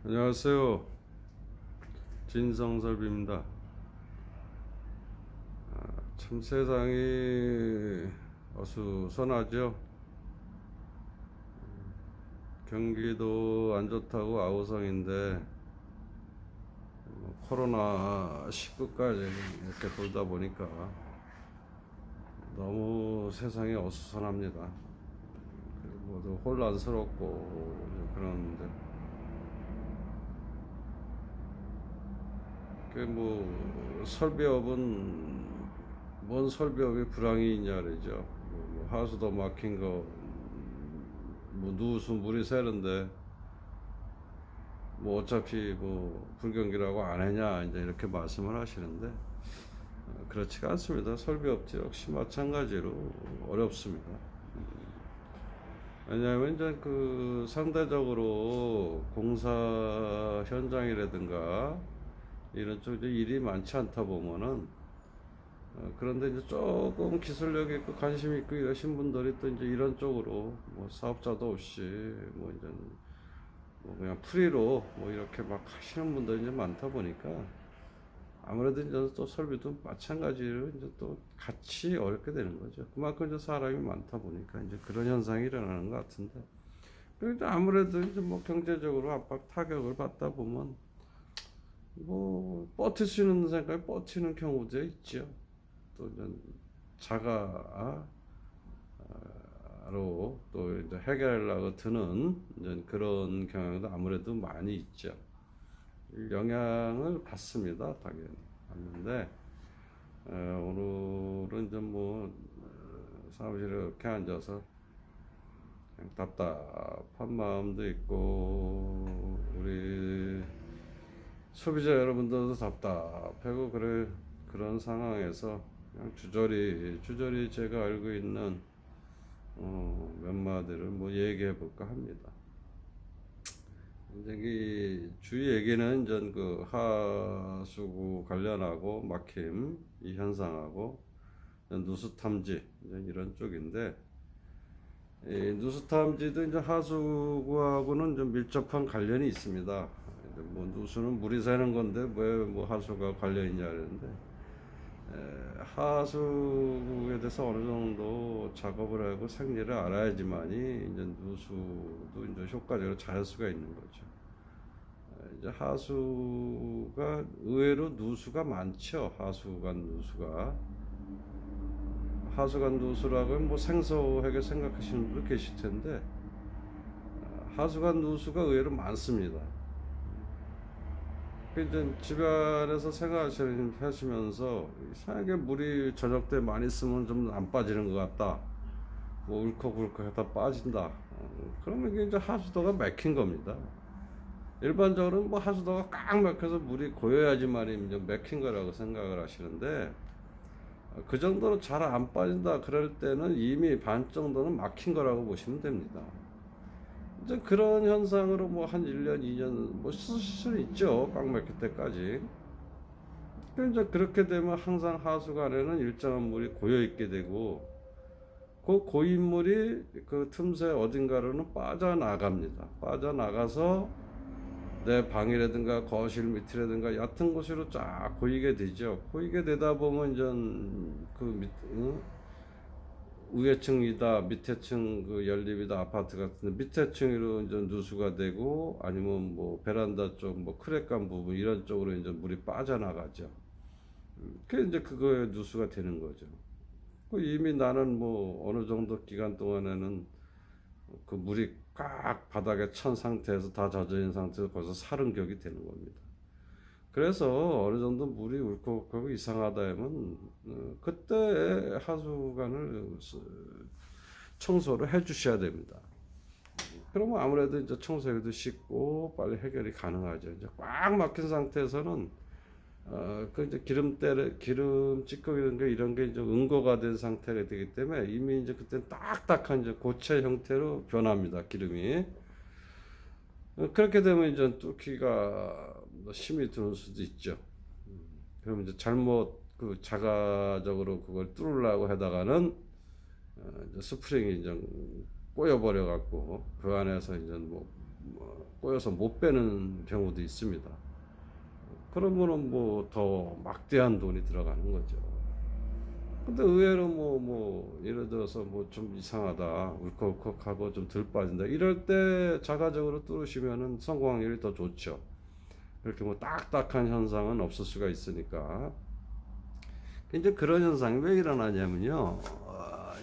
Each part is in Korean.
안녕하세요. 진성설비입니다. 참 세상이 어수선하죠. 경기도 안 좋다고 아우성인데 코로나 19까지 이렇게 돌다 보니까 너무 세상이 어수선합니다. 모두 혼란스럽고 그러는데 설비업은 뭔 설비업이 불황이 있냐 그러죠. 하수도 막힌 거, 누수 물이 새는데 어차피 불경기라고 안 했냐 이제 이렇게 말씀을 하시는데 그렇지가 않습니다. 설비업도 역시 마찬가지로 어렵습니다. 왜냐하면 이제 상대적으로 공사 현장이라든가 이런 쪽 일이 많지 않다 보면은 그런데 이제 조금 기술력 있고 관심 있고 이러신 분들이 또 이제 이런 쪽으로 사업자도 없이 이제 그냥 프리로 이렇게 막 하시는 분들이 이제 많다 보니까 아무래도 이제 또 설비도 마찬가지로 이제 또 같이 어렵게 되는 거죠. 그만큼 이제 사람이 많다 보니까 이제 그런 현상이 일어나는 것 같은데, 그래도 아무래도 이제 경제적으로 압박 타격을 받다 보면 버틸 수 있는 생각에 버티는 경우도 있죠. 또 이제 자가로 또 이제 해결하려고 드는 이제 그런 경향도 아무래도 많이 있죠. 영향을 받습니다, 당연히. 받는데 오늘은 이제 사무실에 이렇게 앉아서 그냥 답답한 마음도 있고 우리 소비자 여러분들도 답답하고 그런 상황에서 그냥 주저리 제가 알고 있는 몇 마디를 얘기해 볼까 합니다. 이제 주 얘기는 이제 하수구 관련하고 막힘 이 현상하고 누수 탐지 이런 쪽인데, 이 누수 탐지도 이제 하수구하고는 좀 밀접한 관련이 있습니다. 누수는 물이 새는 건데 왜 하수가 관련 있냐 그러는데, 하수구에 대해서 어느 정도 작업을 하고 생리를 알아야지만이 이제 누수도 이제 효과적으로 잘 할 수가 있는 거죠. 이제 하수가 의외로 누수가 많죠. 하수관 누수라고 생소하게 생각하시는 분도 계실 텐데, 하수관 누수가 의외로 많습니다. 이제 집안에서 생활하시면서 이상하게 물이 저녁 때 많이 쓰면 좀 안 빠지는 것 같다, 울컥울컥 하다 빠진다, 그러면 이게 이제 하수도가 막힌 겁니다. 일반적으로는 하수도가 꽉 막혀서 물이 고여야지만 이제 막힌 거라고 생각을 하시는데, 그 정도로 잘 안 빠진다 그럴 때는 이미 반 정도는 막힌 거라고 보시면 됩니다. 이제 그런 현상으로 한 1년, 2년 쓸 수는 있죠. 꽉 막힐 때까지. 이제 그렇게 되면 항상 하수관에는 일정한 물이 고여 있게 되고, 그 고인 물이 그 틈새 어딘가로는 빠져나갑니다. 빠져나가서 내 방이라든가 거실 밑이라든가 얕은 곳으로 쫙 고이게 되죠. 고이게 되다 보면 이제 위에 층이다, 밑에 층 연립이다, 아파트 같은데 밑에 층으로 이제 누수가 되고, 아니면 베란다 쪽 크랙간 부분 이런 쪽으로 이제 물이 빠져나가죠. 그 이제 그거에 누수가 되는 거죠. 이미 나는 어느 정도 기간 동안에는 그 물이 꽉 바닥에 찬 상태에서 다 젖어있는 상태에서 벌써 사른 격이 되는 겁니다. 그래서 어느 정도 물이 울컥하고 이상하다 하면 그때 하수관을 청소를 해 주셔야 됩니다. 그러면 아무래도 이제 청소해도 쉽고 빨리 해결이 가능하죠. 이제 꽉 막힌 상태에서는 이제 기름 찌꺼기 이런 게 이제 응고가 된 상태가 되기 때문에 이미 이제 그때 딱딱한 이제 고체 형태로 변합니다. 기름이. 그렇게 되면 이제 뚫기가 심히 드는 수도 있죠. 그럼 이제 잘못 자가적으로 그걸 뚫으려고 하다가는 이제 스프링이 이제 꼬여버려 갖고 그 안에서 이제 꼬여서 못 빼는 경우도 있습니다. 그러면은 뭐 더 막대한 돈이 들어가는 거죠. 근데 의외로 예를 들어서 뭐 좀 이상하다, 울컥울컥하고 좀 덜 빠진다, 이럴 때 자가적으로 뚫으시면은 성공 확률이 더 좋죠. 이렇게 뭐 딱딱한 현상은 없을 수가 있으니까. 이제 그런 현상이 왜 일어나냐면요,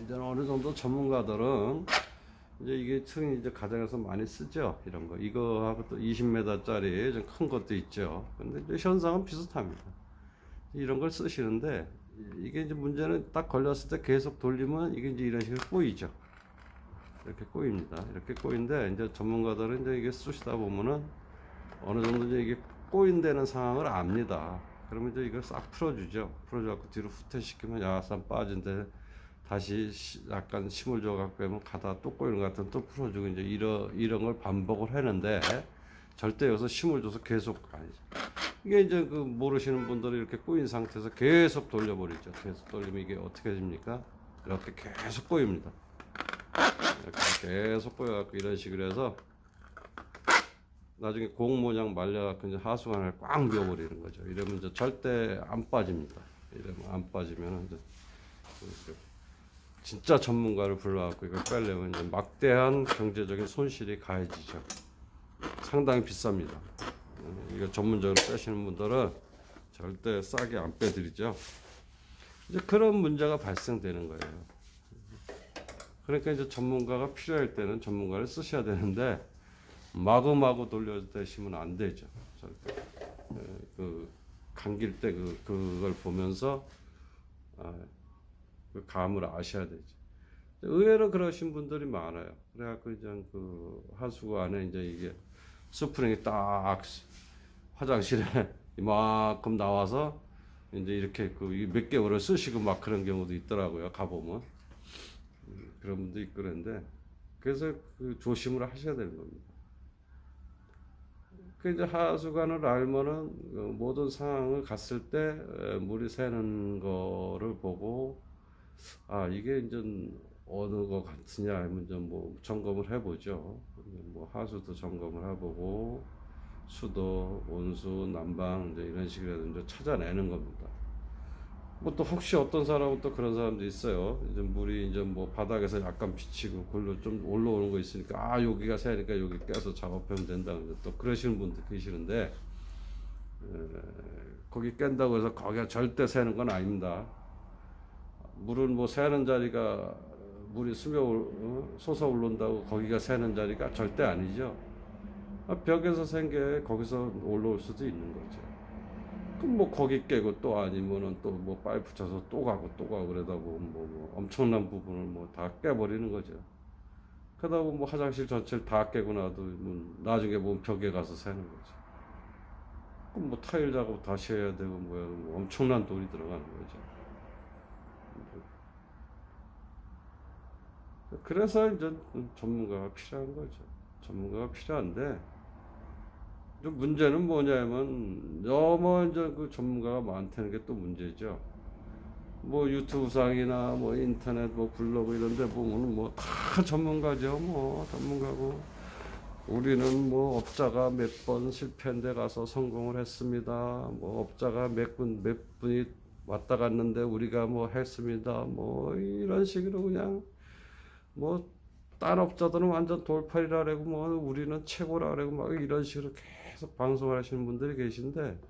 이제 어느 정도 전문가들은 이제 이게 흔히 이제 가정에서 많이 쓰죠. 이런 거. 이거하고 또 20m짜리 좀 큰 것도 있죠. 근데 이제 현상은 비슷합니다. 이런 걸 쓰시는데, 이게 이제 문제는 딱 걸렸을 때 계속 돌리면 이게 이제 이런 식으로 꼬이죠. 이렇게 꼬입니다. 이렇게 꼬인데, 이제 전문가들은 이제 이게 쓰시다 보면은 어느 정도 이제 이게 꼬인다는 상황을 압니다. 그러면 이제 이걸 싹 풀어주죠. 풀어줘갖고 뒤로 후퇴시키면 야산 빠진데 다시 약간 힘을 줘갖고 하면 가다 또 꼬이는 것 같으면 또 풀어주고, 이제 이런 걸 반복을 하는데, 절대 여기서 힘을 줘서 계속 아니죠. 이게 이제 그 모르시는 분들이 이렇게 꼬인 상태에서 계속 돌려버리죠. 계속 돌리면 이게 어떻게 됩니까? 이렇게 계속 꼬입니다. 이렇게 계속 꼬여갖고 이런 식으로 해서 나중에 공 모양 말려갖고 이제 하수관을 꽉 미워버리는 거죠. 이러면 이제 절대 안 빠집니다. 이러면 안 빠지면 이제 진짜 전문가를 불러갖고 이걸 빼려면 이제 막대한 경제적인 손실이 가해지죠. 상당히 비쌉니다. 이거 전문적으로 빼시는 분들은 절대 싸게 안 빼드리죠. 이제 그런 문제가 발생되는 거예요. 그러니까 이제 전문가가 필요할 때는 전문가를 쓰셔야 되는데, 마구마구 돌려대시면 안 되죠. 절대. 그 감길 때 그걸 보면서 그 감을 아셔야 되죠. 의외로 그러신 분들이 많아요. 그래갖고 이제 그 하수구 안에 이제 이게 스프링이 딱 화장실에 이만큼 나와서 이제 이렇게 그 몇 개월을 쓰시고 막 그런 경우도 있더라고요. 가보면 그런 분도 있고 그런데, 그래서 그 조심을 하셔야 되는 겁니다. 그 이제 하수관을 알면은 모든 상황을 갔을 때 물이 새는 거를 보고, 이게 이제 어느 거 같으냐 하면 좀 뭐 점검을 해보죠. 뭐 하수도 점검을 해보고, 수도, 온수, 난방 이제 이런 식으로 이제 찾아내는 겁니다. 뭐 또 혹시 어떤 사람은 또 그런 사람도 있어요. 이제 물이 이제 뭐 바닥에서 약간 비치고 글로 좀 올라오는 거 있으니까 여기가 새니까 여기 깨서 작업하면 된다. 또 그러시는 분도 계시는데, 거기 깬다고 해서 거기가 절대 새는 건 아닙니다. 물은 뭐 새는 자리가 물이 솟아 올라온다고 거기가 새는 자리가 절대 아니죠. 벽에서 샌 게 거기서 올라올 수도 있는 거죠. 그럼 뭐 거기 깨고 또 아니면은 또 뭐 파이프 쳐서 또 가고 그러다 보면 뭐 엄청난 부분을 뭐 다 깨버리는 거죠. 그러다 보면 뭐 화장실 전체를 다 깨고 나도 뭐 나중에 보면 벽에 가서 새는 거죠. 그럼 뭐 타일 작업 다시 해야 되고 뭐 엄청난 돈이 들어가는 거죠. 그래서 이제 전문가가 필요한 거죠. 전문가가 필요한데, 문제는 뭐냐면 너무 이제 그 전문가가 많다는 게 또 문제죠. 뭐 유튜브상이나 뭐 인터넷 뭐 블로그 이런 데 보면 뭐 다 전문가죠. 뭐 전문가고, 우리는 뭐 업자가 몇 번 실패한 데 가서 성공을 했습니다. 뭐 업자가 몇 분이 왔다 갔는데 우리가 뭐 했습니다. 뭐 이런 식으로 그냥 뭐 딴 업자들은 완전 돌팔이라고 뭐 우리는 최고라고 막 이런 식으로 계속 방송을 하시는 분들이 계신데,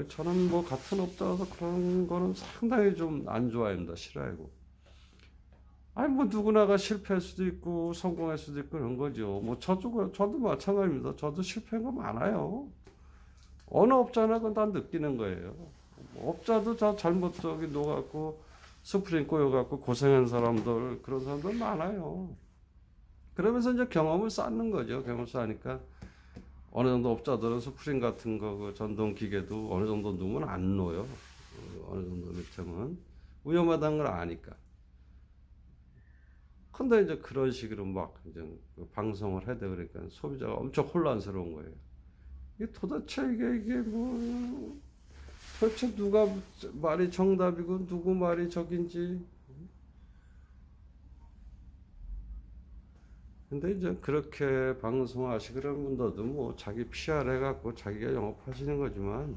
저는 뭐 같은 업자라서 그런 거는 상당히 좀 안 좋아합니다. 싫어하고. 뭐 누구나가 실패할 수도 있고 성공할 수도 있고 그런 거죠. 뭐 저도 마찬가지입니다. 저도 실패한 거 많아요. 어느 업자나 그건 다 느끼는 거예요. 업자도 다 잘못 녹았고 스프링 꼬여갖고 고생한 사람들, 그런 사람들 많아요. 그러면서 이제 경험을 쌓는 거죠. 경험을 쌓으니까 어느 정도 업자들은 스프링 같은 거, 그 전동 기계도 어느 정도 넣으면 안 놓여요. 어느 정도 밑에는 위험하다는 걸 아니까. 근데 이제 그런 식으로 막 이제 방송을 해야 돼. 그러니까 소비자가 엄청 혼란스러운 거예요. 이게 도대체 이게 뭐, 도대체 누가 말이 정답이고 누구 말이 적인지. 근데 이제 그렇게 방송하시고 그런 분들도 뭐 자기 PR 해갖고 자기가 영업하시는 거지만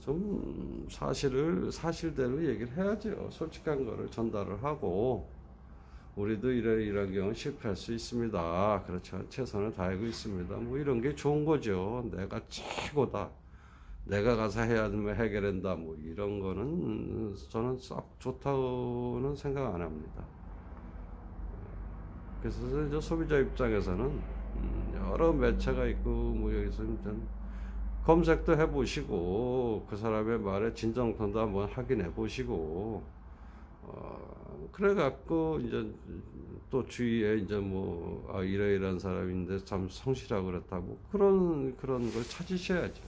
좀 사실대로 얘기를 해야죠. 솔직한 거를 전달을 하고 우리도 이런 경우 실패할 수 있습니다. 그렇죠. 최선을 다하고 있습니다. 뭐 이런 게 좋은 거죠. 내가 최고다. 내가 가서 해야 되면 해결한다. 뭐 이런 거는 저는 썩 좋다고는 생각 안 합니다. 그래서 이제 소비자 입장에서는 여러 매체가 있고 뭐 여기서 이제 검색도 해보시고 그 사람의 말에 진정성도 한번 확인해 보시고 그래갖고 이제 또 주위에 이제 뭐 이러이러한 사람인데 참 성실하고 그렇다 뭐 그런 걸 찾으셔야죠.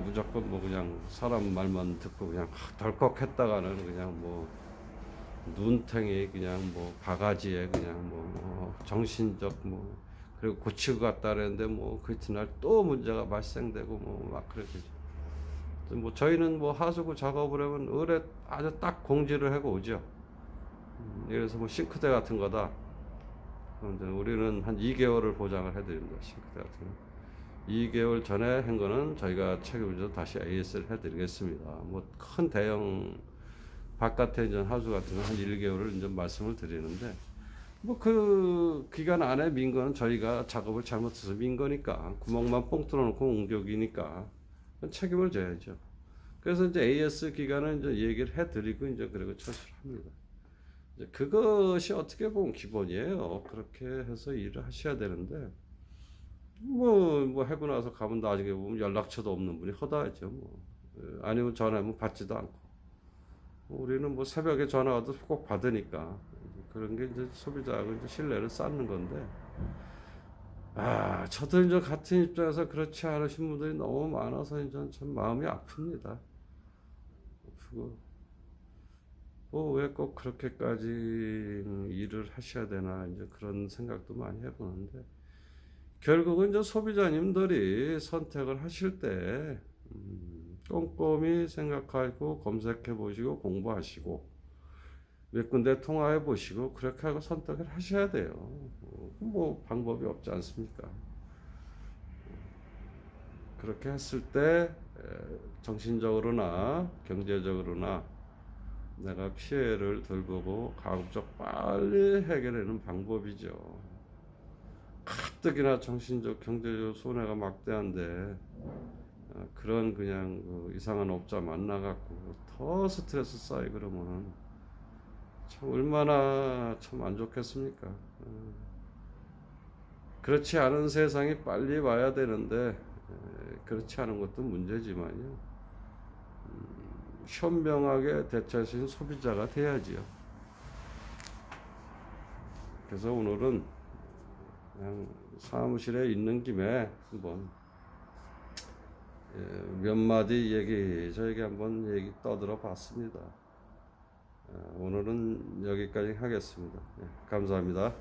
무조건 뭐 그냥 사람 말만 듣고 그냥 덜컥 했다가는 그냥 뭐 눈탱이 그냥 뭐 바가지에 그냥 뭐 정신적 뭐 그리고 고치고 갔다 그랬는데 뭐 그 이튿날 또 문제가 발생되고 뭐 막 그렇게 뭐 저희는 뭐 하수구 작업을 하면 의뢰 아주 딱 공지를 하고 오죠. 예를 들어서 뭐 싱크대 같은 거다. 우리는 한 2개월을 보장을 해드립니다. 싱크대 같은 거. 2개월 전에 한 거는 저희가 책임져서 다시 AS를 해드리겠습니다. 뭐 큰 대형 바깥에 이제 하수 같은 거 한 1개월을 이제 말씀을 드리는데 뭐 그 기간 안에 민 거는 저희가 작업을 잘못해서 민 거니까 구멍만 뻥 뚫어놓고 옹벽이니까 책임을 져야죠. 그래서 이제 AS 기간을 이제 얘기를 해드리고 이제 그리고 철수를 합니다. 이제 그것이 어떻게 보면 기본이에요. 그렇게 해서 일을 하셔야 되는데 뭐 하고 나서 가면 나중에 보면 연락처도 없는 분이 허다하죠. 뭐 아니면 전화하면 받지도 않고 우리는 뭐 새벽에 전화 와도 꼭 받으니까 그런 게 이제 소비자하고 이제 신뢰를 쌓는 건데 저도 이제 같은 입장에서 그렇지 않으신 분들이 너무 많아서 이제 참 마음이 아픕니다. 아프고 왜 꼭 그렇게까지 일을 하셔야 되나 이제 그런 생각도 많이 해보는데 결국은 이제 소비자님들이 선택을 하실 때 꼼꼼히 생각하고 검색해 보시고 공부하시고 몇 군데 통화해 보시고 그렇게 하고 선택을 하셔야 돼요. 뭐 방법이 없지 않습니까? 그렇게 했을 때 정신적으로나 경제적으로나 내가 피해를 덜 보고 가급적 빨리 해결하는 방법이죠. 가뜩이나 정신적 경제적 손해가 막대한데 그런 그냥 이상한 업자 만나갖고 더 스트레스 쌓이고 그러면은 참 얼마나 참 안 좋겠습니까? 그렇지 않은 세상이 빨리 와야 되는데 그렇지 않은 것도 문제지만요. 현명하게 대처할 수 있는 소비자가 돼야지요. 그래서 오늘은 그냥 사무실에 있는 김에 한번 몇 마디 저에게 한번 얘기 떠들어 봤습니다. 오늘은 여기까지 하겠습니다. 감사합니다.